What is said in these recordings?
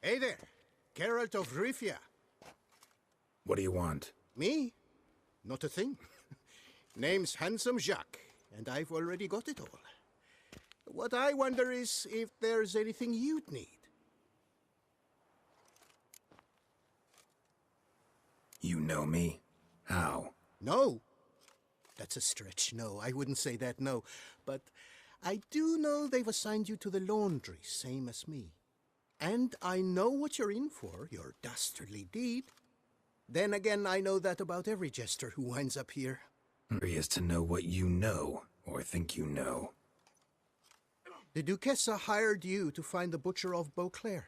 Hey there, Geralt of Rivia. What do you want? Me? Not a thing. Name's Handsome Jacques, and I've already got it all. What I wonder is if there's anything you'd need. You know me? How? No. That's a stretch. No, I wouldn't say that, no. But I do know they've assigned you to the laundry, same as me. And I know what you're in for, your dastardly deed. Then again, I know that about every jester who winds up here. Curious to know what you know, or think you know. The Duchessa hired you to find the butcher of Beauclair.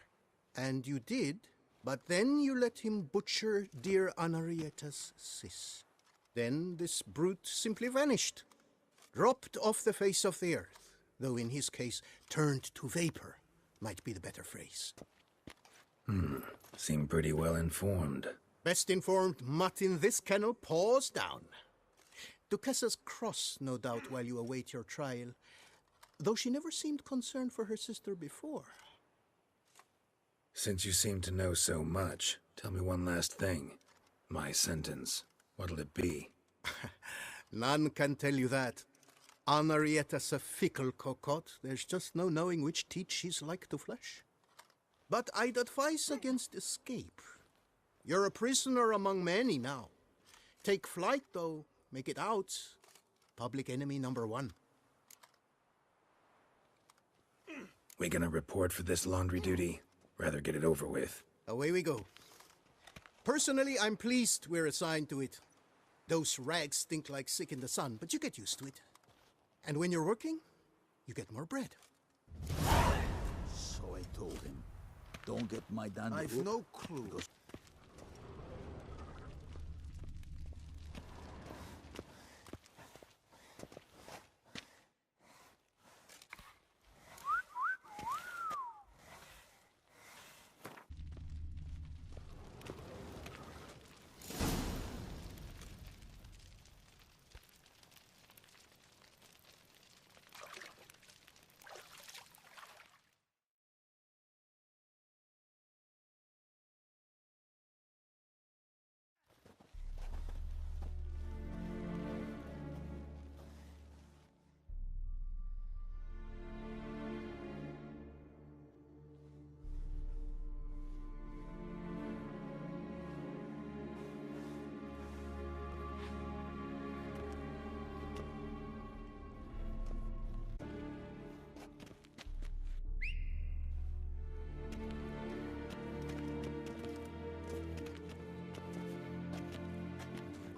And you did, but then you let him butcher dear Anarietta's sis. Then this brute simply vanished. Dropped off the face of the earth, though in his case, turned to vapor. Might be the better phrase. Seem pretty well informed. Best informed mutt in this kennel, paws down. Duchessa's cross, no doubt, while you await your trial, though she never seemed concerned for her sister before. Since you seem to know so much, tell me one last thing. My sentence, what'll it be? None can tell you that. Anarietta's a fickle cocotte. There's just no knowing which teat she's like to flesh. But I'd advise against escape. You're a prisoner among many now. Take flight, though. Make it out. Public enemy number one. We gonna report for this laundry duty? Rather get it over with. Away we go. Personally, I'm pleased we're assigned to it. Those rags stink like sick in the sun, but you get used to it. And when you're working, you get more bread. So I told him, don't get my dandy. I've no clue.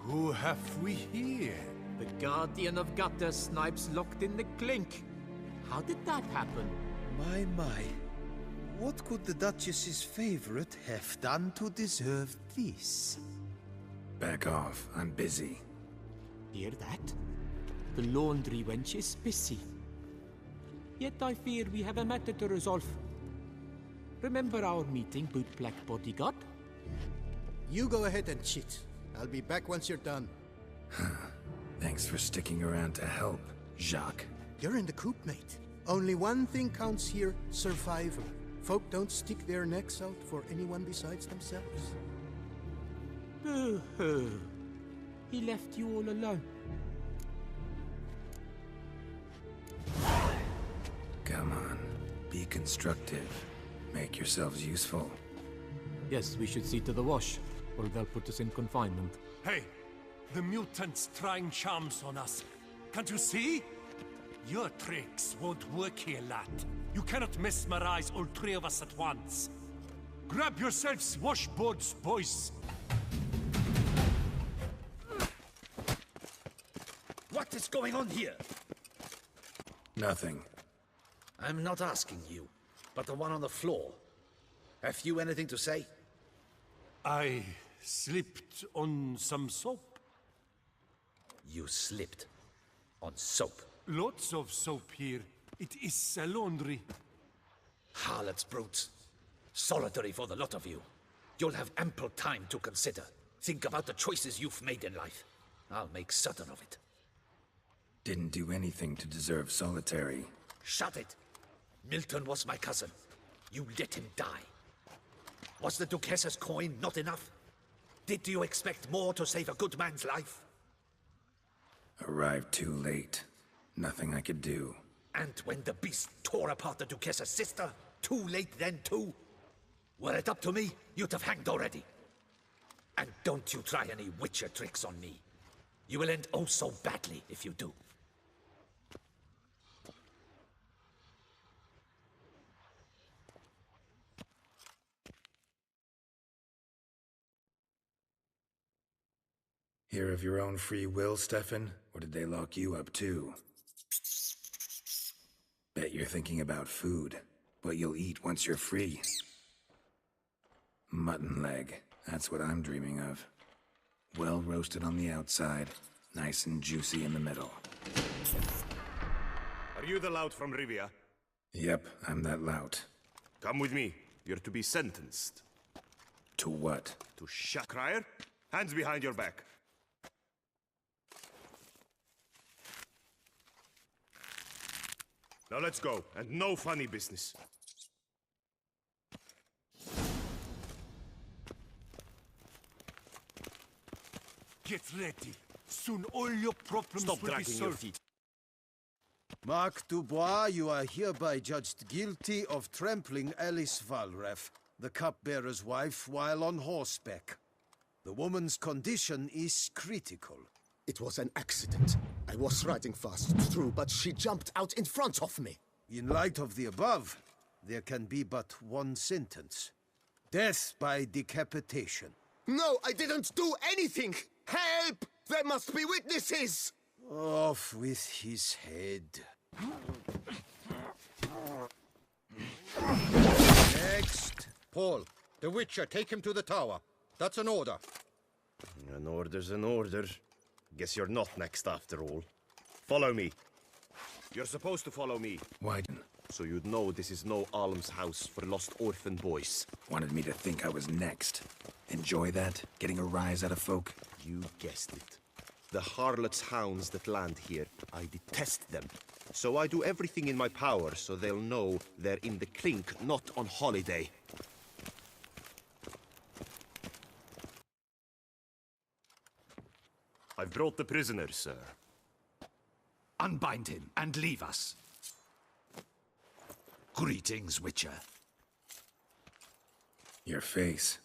Who have we here? The Guardian of Gutter Snipes locked in the clink. How did that happen? My. What could the Duchess's favorite have done to deserve this? Back off, I'm busy. Hear that? The laundry wench is busy. Yet I fear we have a matter to resolve. Remember our meeting, bootblack bodyguard? You go ahead and cheat. I'll be back once you're done. Thanks for sticking around to help, Jacques. You're in the coop, mate. Only one thing counts here, survival. Folk don't stick their necks out for anyone besides themselves. Boo-hoo. He left you all alone. Come on, be constructive. Make yourselves useful. Yes, we should see to the wash, or they'll put us in confinement. Hey, the mutant's trying charms on us. Can't you see? Your tricks won't work here, lad. You cannot mesmerize all three of us at once. Grab yourselves washboards, boys. What is going on here? Nothing. I'm not asking you, but the one on the floor. Have you anything to say? I slipped on some soap. You slipped on soap. Lots of soap here. It is a laundry. Harlots, brutes. Solitary for the lot of you. You'll have ample time to consider. Think about the choices you've made in life. I'll make certain of it. Didn't do anything to deserve solitary. Shut it. Milton was my cousin. You let him die. Was the Duchess's coin not enough? Did you expect more to save a good man's life? Arrived too late. Nothing I could do. And when the beast tore apart the Duchess's sister, too late then too? Were it up to me, you'd have hanged already. And don't you try any Witcher tricks on me. You will end oh so badly if you do. Here of your own free will, Stefan? Or did they lock you up too? Bet you're thinking about food. What you'll eat once you're free. Mutton leg. That's what I'm dreaming of. Well roasted on the outside, nice and juicy in the middle. Are you the lout from Rivia? Yep, I'm that lout. Come with me. You're to be sentenced. To what? To Crier? Hands behind your back. Now let's go, and no funny business. Get ready. Soon all your problems Stop will be dragging your solved. feet. Mark Dubois, you are hereby judged guilty of trampling Alice Valref, the cupbearer's wife, while on horseback. The woman's condition is critical. It was an accident. I was riding fast, true, but she jumped out in front of me. In light of the above, there can be but one sentence. Death by decapitation. No, I didn't do anything! Help! There must be witnesses! Off with his head. Next. Paul, the Witcher, take him to the tower. That's an order. An order's an order. Guess you're not next after all. Follow me. You're supposed to follow me. Why? So you'd know this is no almshouse for lost orphan boys. Wanted me to think I was next. Enjoy that? Getting a rise out of folk? You guessed it. The harlots' hounds that land here, I detest them. So I do everything in my power so they'll know they're in the clink, not on holiday. I've brought the prisoner, sir. Unbind him and leave us. Greetings, Witcher. Your face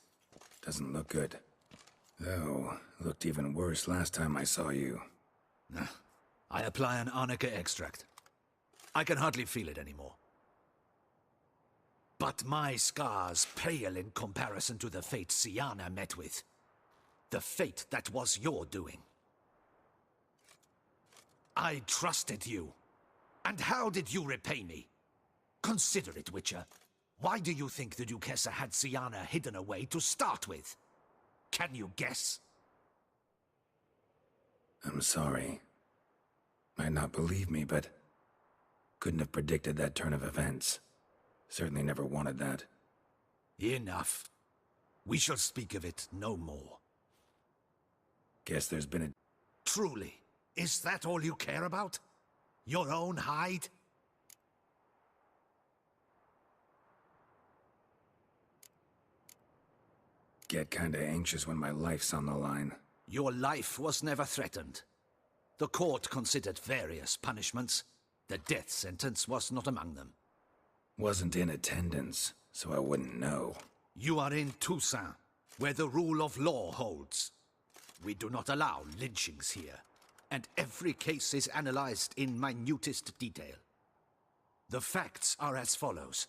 doesn't look good. Though, looked even worse last time I saw you. I apply an arnica extract. I can hardly feel it anymore. But my scars pale in comparison to the fate Sienna met with. The fate that was your doing. I trusted you. And how did you repay me? Consider it, Witcher. Why do you think the Duchessa had Sienna hidden away to start with? Can you guess? I'm sorry. Might not believe me, but couldn't have predicted that turn of events. Certainly never wanted that. Enough. We shall speak of it no more. Guess there's been a... Truly, is that all you care about? Your own hide? Get kinda anxious when my life's on the line. Your life was never threatened. The court considered various punishments. The death sentence was not among them. Wasn't in attendance, so I wouldn't know. You are in Toussaint, where the rule of law holds. We do not allow lynchings here, and every case is analyzed in minutest detail. The facts are as follows.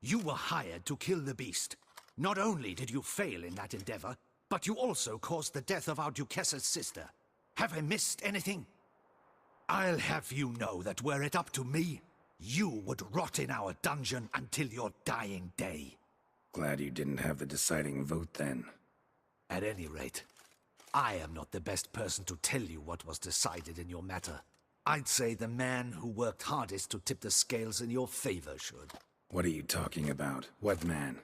You were hired to kill the beast. Not only did you fail in that endeavor, but you also caused the death of our Duchessa's sister. Have I missed anything? I'll have you know that were it up to me, you would rot in our dungeon until your dying day. Glad you didn't have the deciding vote then. At any rate, I am not the best person to tell you what was decided in your matter. I'd say the man who worked hardest to tip the scales in your favor should. What are you talking about? What man?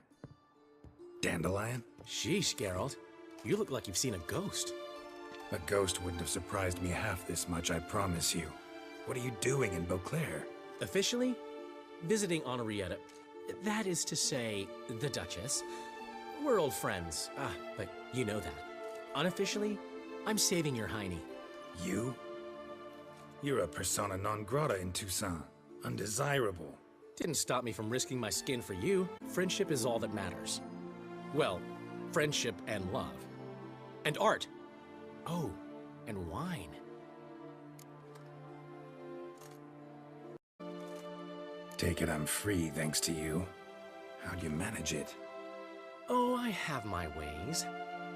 Dandelion? Sheesh, Geralt. You look like you've seen a ghost. A ghost wouldn't have surprised me half this much, I promise you. What are you doing in Beauclair? Officially, visiting Henrietta. That is to say, the Duchess. We're old friends. But you know that. Unofficially, I'm saving your hiney. You? You're a persona non grata in Toussaint. Undesirable. Didn't stop me from risking my skin for you. Friendship is all that matters. Well, friendship and love. And art. Oh, and wine. Take it I'm free thanks to you. How'd you manage it? Oh, I have my ways.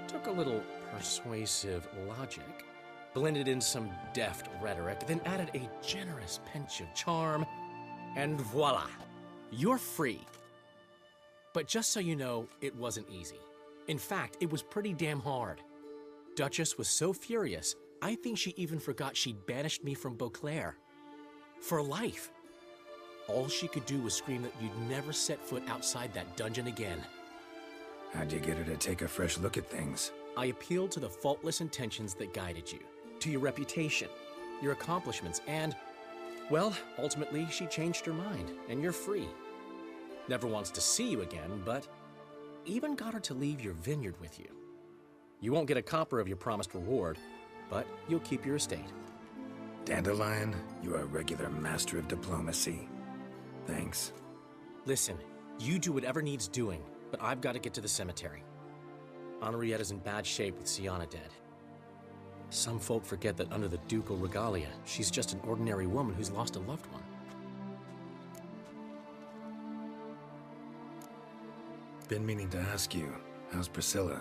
Took a little persuasive logic, blended in some deft rhetoric, then added a generous pinch of charm, and voila! You're free. But just so you know, it wasn't easy. In fact, it was pretty damn hard. Duchess was so furious, I think she even forgot she'd banished me from Beauclair. For life. All she could do was scream that you'd never set foot outside that dungeon again. How'd you get her to take a fresh look at things? I appealed to the faultless intentions that guided you, to your reputation, your accomplishments, and, well, ultimately she changed her mind, and you're free. Never wants to see you again, but even got her to leave your vineyard with you. You won't get a copper of your promised reward, but you'll keep your estate. Dandelion, you're a regular master of diplomacy. Thanks. Listen, you do whatever needs doing, but I've got to get to the cemetery. Henrietta's in bad shape with Sienna dead. Some folk forget that under the ducal regalia, she's just an ordinary woman who's lost a loved one. Been meaning to ask you, how's Priscilla?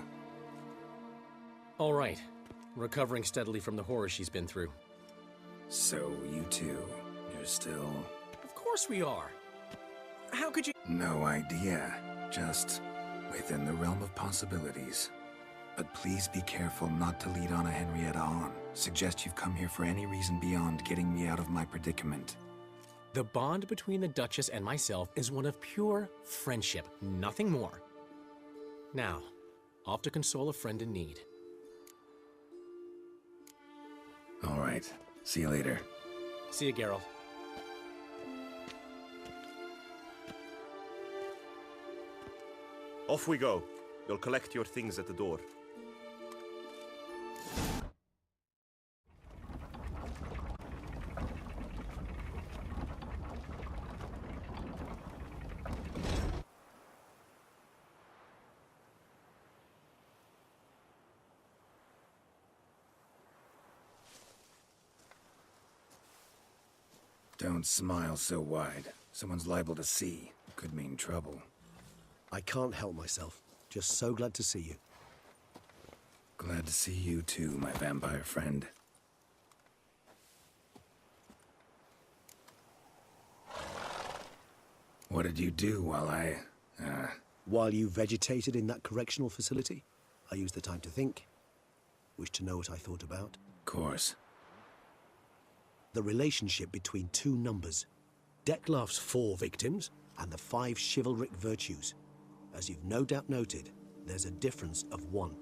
All right. Recovering steadily from the horror she's been through. So, you two, you're still... Of course we are. How could you... No idea. Just within the realm of possibilities. But please be careful not to lead Anna Henrietta on. Suggest you've come here for any reason beyond getting me out of my predicament. The bond between the Duchess and myself is one of pure friendship, nothing more. Now, off to console a friend in need. All right. See you later. See you, Geralt. Off we go. You'll collect your things at the door. Don't smile so wide. Someone's liable to see. Could mean trouble. I can't help myself. Just so glad to see you. Glad to see you too, my vampire friend. What did you do while While you vegetated in that correctional facility, I used the time to think. Wish to know what I thought about? Of course. The relationship between two numbers. Dettlaff's 4 victims and the 5 chivalric virtues. As you've no doubt noted, there's a difference of 1.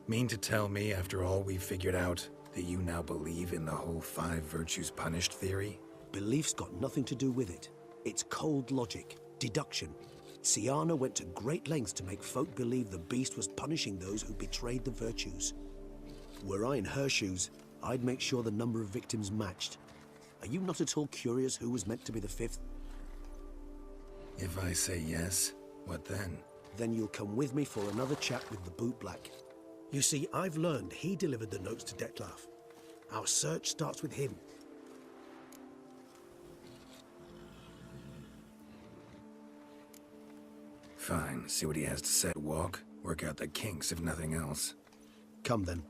Mean to tell me, after all we've figured out, that you now believe in the whole 5 virtues punished theory? Belief's got nothing to do with it. It's cold logic, deduction. Sienna went to great lengths to make folk believe the beast was punishing those who betrayed the virtues. Were I in her shoes, I'd make sure the number of victims matched. Are you not at all curious who was meant to be the 5th? If I say yes, what then? Then you'll come with me for another chat with the bootblack. You see, I've learned he delivered the notes to Dettlaff. Our search starts with him. Fine, see what he has to say. Walk, work out the kinks if nothing else. Come then.